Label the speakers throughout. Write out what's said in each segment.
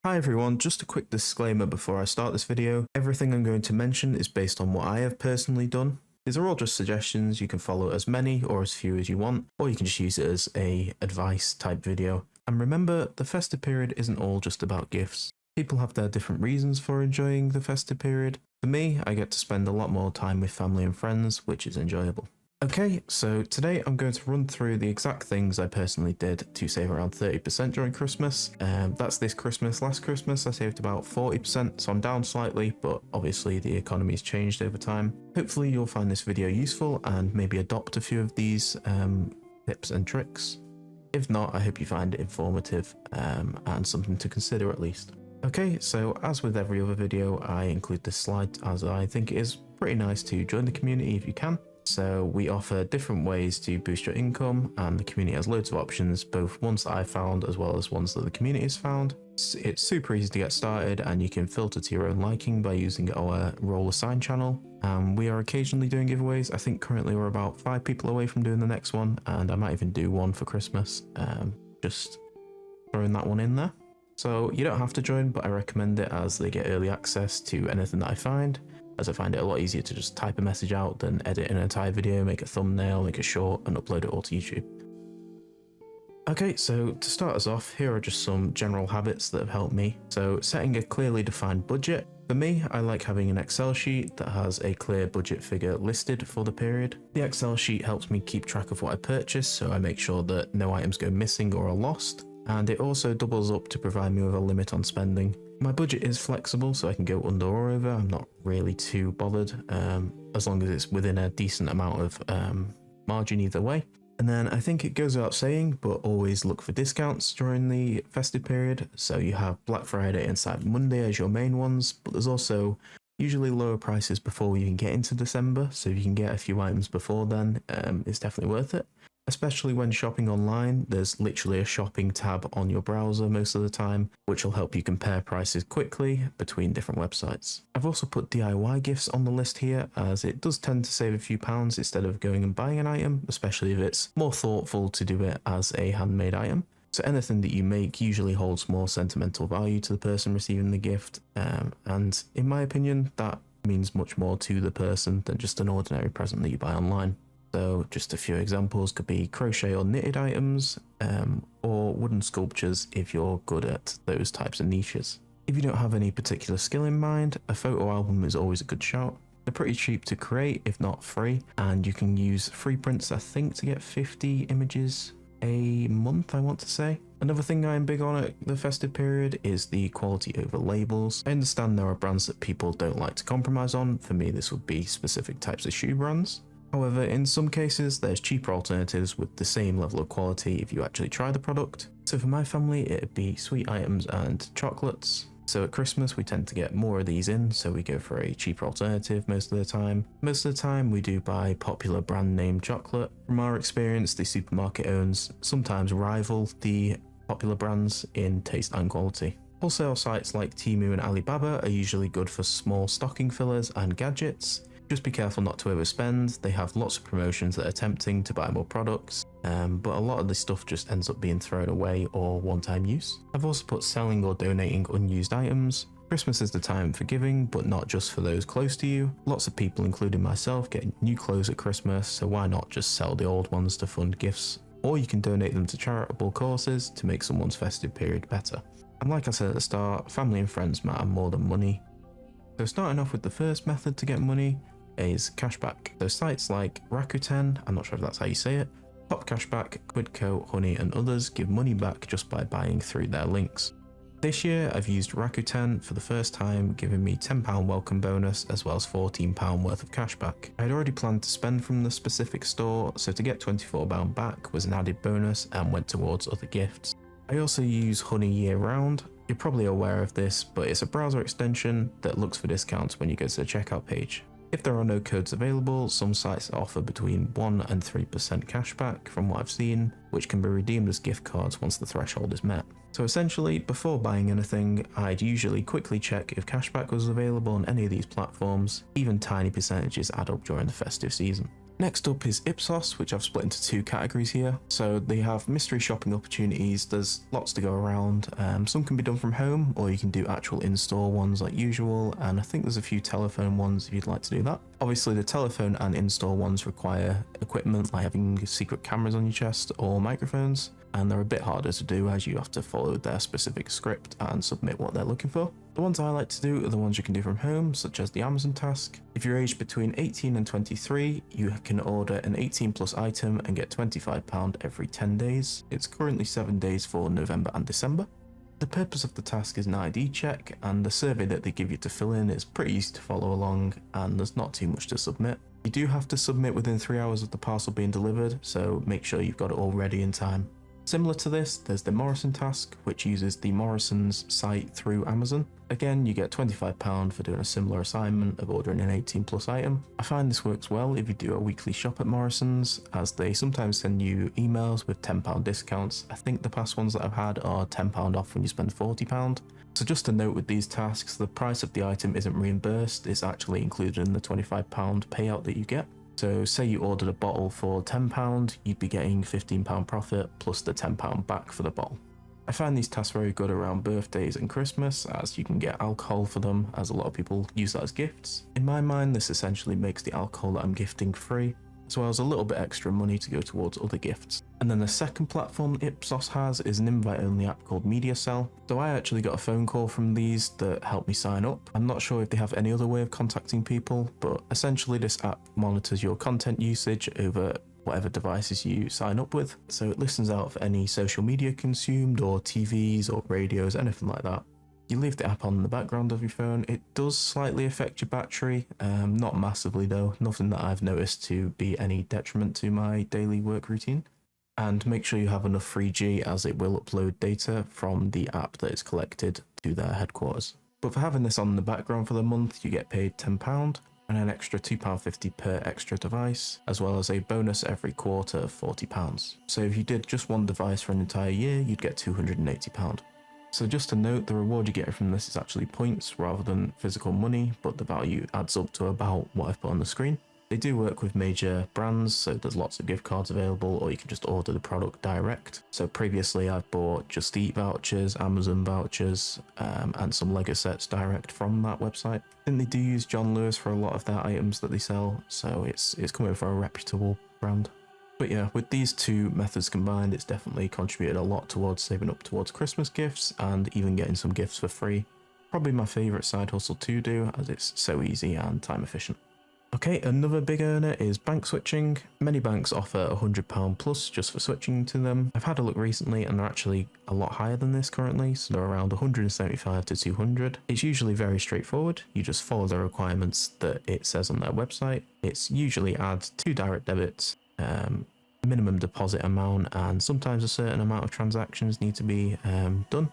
Speaker 1: Hi everyone, just a quick disclaimer before I start this video. Everything I'm going to mention is based on what I have personally done. These are all just suggestions. You can follow as many or as few as you want, or you can just use it as a advice type video. And remember, the festive period isn't all just about gifts. People have their different reasons for enjoying the festive period. For me, I get to spend a lot more time with family and friends, which is enjoyable. Okay, so today I'm going to run through the exact things I personally did to save around 30% during Christmas. That's this Christmas. Last Christmas I saved about 40%, so I'm down slightly, but obviously the economy's changed over time. Hopefully you'll find this video useful and maybe adopt a few of these tips and tricks. If not, I hope you find it informative and something to consider at least. Okay, so as with every other video, I include this slide as I think it is pretty nice to join the community if you can. So we offer different ways to boost your income, and the community has loads of options, both ones that I found as well as ones that the community has found. It's super easy to get started, and you can filter to your own liking by using our roll assign channel. We are occasionally doing giveaways. I think currently we're about 5 people away from doing the next one, and I might even do one for Christmas. Just throwing that one in there. So you don't have to join, but I recommend it as they get early access to anything that I find, as I find it a lot easier to just type a message out than edit an entire video, make a thumbnail, make a short, and upload it all to YouTube. Okay, so to start us off, here are just some general habits that have helped me. So setting a clearly defined budget. For me, I like having an Excel sheet that has a clear budget figure listed for the period. The Excel sheet helps me keep track of what I purchase, so I make sure that no items go missing or are lost. And it also doubles up to provide me with a limit on spending. My budget is flexible, so I can go under or over. I'm not really too bothered, as long as it's within a decent amount of margin either way. And then I think it goes without saying, but always look for discounts during the festive period. So you have Black Friday and Cyber Monday as your main ones, but there's also usually lower prices before we even get into December. So if you can get a few items before then, it's definitely worth it. Especially when shopping online, there's literally a shopping tab on your browser most of the time, which will help you compare prices quickly between different websites. I've also put DIY gifts on the list here, as it does tend to save a few pounds instead of going and buying an item, especially if it's more thoughtful to do it as a handmade item. So anything that you make usually holds more sentimental value to the person receiving the gift, and in my opinion, that means much more to the person than just an ordinary present that you buy online. So just a few examples could be crochet or knitted items, or wooden sculptures if you're good at those types of niches. If you don't have any particular skill in mind, a photo album is always a good shout. They're pretty cheap to create, if not free, and you can use free prints, I think, to get 50 images a month, I want to say. Another thing I'm big on at the festive period is the quality over labels. I understand there are brands that people don't like to compromise on. For me, this would be specific types of shoe brands. However, in some cases, there's cheaper alternatives with the same level of quality if you actually try the product. So for my family, it'd be sweet items and chocolates. So at Christmas, we tend to get more of these in, so we go for a cheaper alternative most of the time. Most of the time, we do buy popular brand name chocolate. From our experience, the supermarket owns sometimes rival the popular brands in taste and quality. Wholesale sites like Temu and Alibaba are usually good for small stocking fillers and gadgets. Just be careful not to overspend. They have lots of promotions that are tempting to buy more products, but a lot of this stuff just ends up being thrown away or one-time use. I've also put selling or donating unused items. Christmas is the time for giving, but not just for those close to you. Lots of people, including myself, get new clothes at Christmas, so why not just sell the old ones to fund gifts? Or you can donate them to charitable causes to make someone's festive period better. And like I said at the start, family and friends matter more than money. So starting off with the first method to get money is cashback. So sites like Rakuten, I'm not sure if that's how you say it, Pop Cashback, Quidco, Honey and others give money back just by buying through their links. This year I've used Rakuten for the first time, giving me £10 welcome bonus as well as £14 worth of cashback. I had already planned to spend from the specific store, so to get £24 back was an added bonus and went towards other gifts. I also use Honey year round. You're probably aware of this, but it's a browser extension that looks for discounts when you go to the checkout page. If there are no codes available, some sites offer between 1 and 3% cashback from what I've seen, which can be redeemed as gift cards once the threshold is met. So essentially, before buying anything, I'd usually quickly check if cashback was available on any of these platforms. Even tiny percentages add up during the festive season. Next up is Ipsos, which I've split into two categories here. So they have mystery shopping opportunities. There's lots to go around. Some can be done from home, or you can do actual in-store ones like usual. And I think there's a few telephone ones if you'd like to do that. Obviously, the telephone and in-store ones require equipment like having secret cameras on your chest or microphones. And they're a bit harder to do as you have to follow their specific script and submit what they're looking for. The ones I like to do are the ones you can do from home, such as the Amazon task. If you're aged between 18 and 23, you can order an 18 plus item and get £25 every 10 days. It's currently 7 days for November and December. The purpose of the task is an ID check, and the survey that they give you to fill in is pretty easy to follow along, and there's not too much to submit. You do have to submit within 3 hours of the parcel being delivered, so make sure you've got it all ready in time. Similar to this, there's the Morrison task, which uses the Morrison's site through Amazon. Again, you get £25 for doing a similar assignment of ordering an 18 plus item. I find this works well if you do a weekly shop at Morrison's, as they sometimes send you emails with £10 discounts. I think the past ones that I've had are £10 off when you spend £40. So just a note with these tasks, the price of the item isn't reimbursed, it's actually included in the £25 payout that you get. So say you ordered a bottle for £10, you'd be getting £15 profit plus the £10 back for the bottle. I find these tasks very good around birthdays and Christmas, as you can get alcohol for them, as a lot of people use that as gifts. In my mind, this essentially makes the alcohol that I'm gifting free, as well as a little bit extra money to go towards other gifts. And then the second platform Ipsos has is an invite-only app called MediaCell. So I actually got a phone call from these that helped me sign up. I'm not sure if they have any other way of contacting people, but essentially this app monitors your content usage over whatever devices you sign up with. So it listens out for any social media consumed, or TVs or radios, anything like that. You leave the app on in the background of your phone. It does slightly affect your battery, not massively though, nothing that I've noticed to be any detriment to my daily work routine. And make sure you have enough 3G, as it will upload data from the app that is collected to their headquarters. But for having this on in the background for the month, you get paid £10 and an extra £2.50 per extra device, as well as a bonus every quarter of £40. So if you did just one device for an entire year, you'd get £280. So just to note, the reward you get from this is actually points rather than physical money, but the value adds up to about what I've put on the screen. They do work with major brands, so there's lots of gift cards available, or you can just order the product direct. So previously I've bought Just Eat vouchers, Amazon vouchers, and some Lego sets direct from that website. I think they do use John Lewis for a lot of their items that they sell, so it's coming from a reputable brand. But yeah, with these two methods combined, it's definitely contributed a lot towards saving up towards Christmas gifts and even getting some gifts for free. Probably my favourite side hustle to do, as it's so easy and time efficient. Okay, another big earner is bank switching. Many banks offer £100 plus just for switching to them. I've had a look recently and they're actually a lot higher than this currently, so they're around 175 to 200. It's usually very straightforward. You just follow the requirements that it says on their website. It's usually add 2 direct debits, minimum deposit amount, and sometimes a certain amount of transactions need to be done.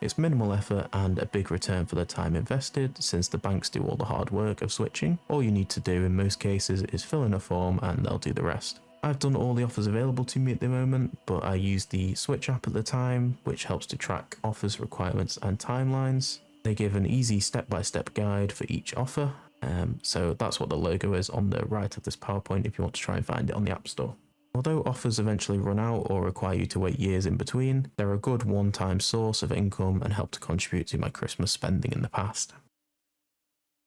Speaker 1: It's minimal effort and a big return for the time invested, since the banks do all the hard work of switching. All you need to do in most cases is fill in a form and they'll do the rest. I've done all the offers available to me at the moment, but I used the Switch app at the time, which helps to track offers, requirements and timelines. They give an easy step-by-step guide for each offer, so that's what the logo is on the right of this PowerPoint if you want to try and find it on the App Store. Although offers eventually run out or require you to wait years in between, they're a good one-time source of income and help to contribute to my Christmas spending in the past.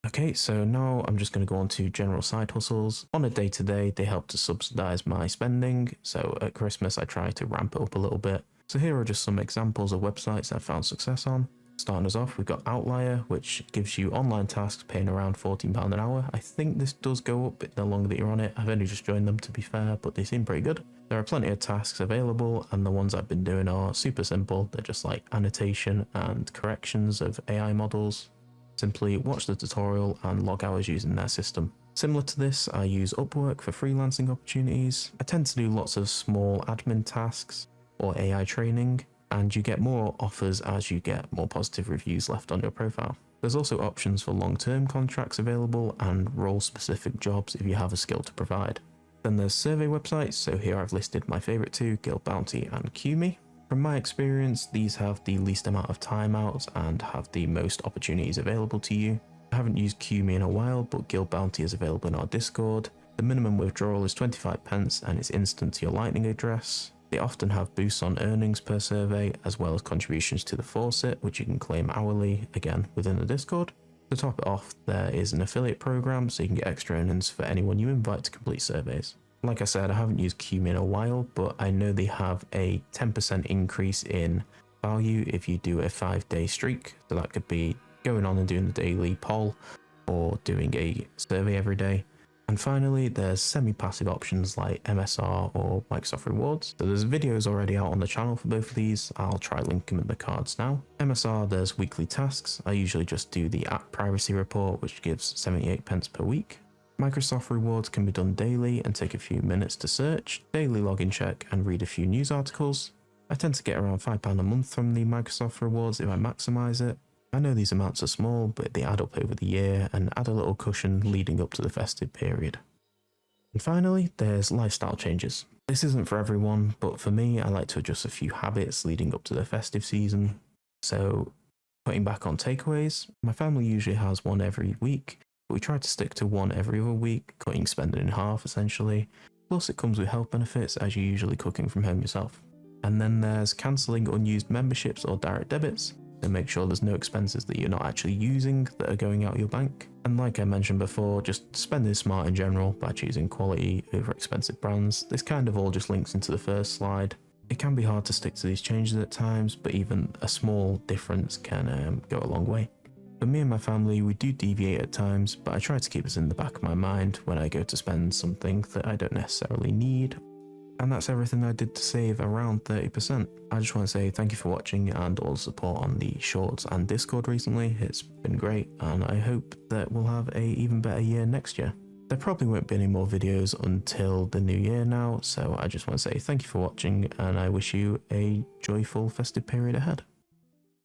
Speaker 1: Okay, so now I'm just going to go on to general side hustles. On a day-to-day, they help to subsidize my spending, so at Christmas I try to ramp it up a little bit. So here are just some examples of websites I've found success on. Starting us off, we've got Outlier, which gives you online tasks paying around £14 an hour. I think this does go up the longer that you're on it. I've only just joined them, to be fair, but they seem pretty good. There are plenty of tasks available, and the ones I've been doing are super simple. They're just like annotation and corrections of AI models. Simply watch the tutorial and log hours using their system. Similar to this, I use Upwork for freelancing opportunities. I tend to do lots of small admin tasks or AI training, and you get more offers as you get more positive reviews left on your profile. There's also options for long-term contracts available and role-specific jobs if you have a skill to provide. Then there's survey websites, so here I've listed my favourite two, Guild Bounty and QMe. From my experience, these have the least amount of timeouts and have the most opportunities available to you. I haven't used QMe in a while, but Guild Bounty is available in our Discord. The minimum withdrawal is 25p and it's instant to your Lightning address. They often have boosts on earnings per survey, as well as contributions to the faucet, which you can claim hourly, again within the Discord. To top it off, there is an affiliate program, so you can get extra earnings for anyone you invite to complete surveys. Like I said, I haven't used Qum in a while, but I know they have a 10% increase in value if you do a 5-day streak. So that could be going on and doing the daily poll or doing a survey every day. And finally, there's semi-passive options like MSR or Microsoft Rewards. So there's videos already out on the channel for both of these. I'll try link them in the cards now. MSR, there's weekly tasks. I usually just do the app privacy report, which gives 78p per week. Microsoft Rewards can be done daily and take a few minutes to search, daily login check and read a few news articles. I tend to get around £5 a month from the Microsoft Rewards if I maximise it. I know these amounts are small, but they add up over the year and add a little cushion leading up to the festive period. And finally, there's lifestyle changes. This isn't for everyone, but for me, I like to adjust a few habits leading up to the festive season. So, cutting back on takeaways. My family usually has one every week, but we try to stick to one every other week, cutting spending in half essentially. Plus it comes with health benefits as you're usually cooking from home yourself. And then there's cancelling unused memberships or direct debits. So make sure there's no expenses that you're not actually using that are going out your bank. And like I mentioned before, just spending smart in general by choosing quality over expensive brands. This kind of all just links into the first slide. It can be hard to stick to these changes at times, but even a small difference can go a long way. For me and my family, we do deviate at times, but I try to keep it in the back of my mind when I go to spend something that I don't necessarily need. And that's everything I did to save around 30%. I just want to say thank you for watching and all the support on the shorts and Discord recently. It's been great and I hope that we'll have a even better year next year. There probably won't be any more videos until the new year now, so I just want to say thank you for watching and I wish you a joyful festive period ahead.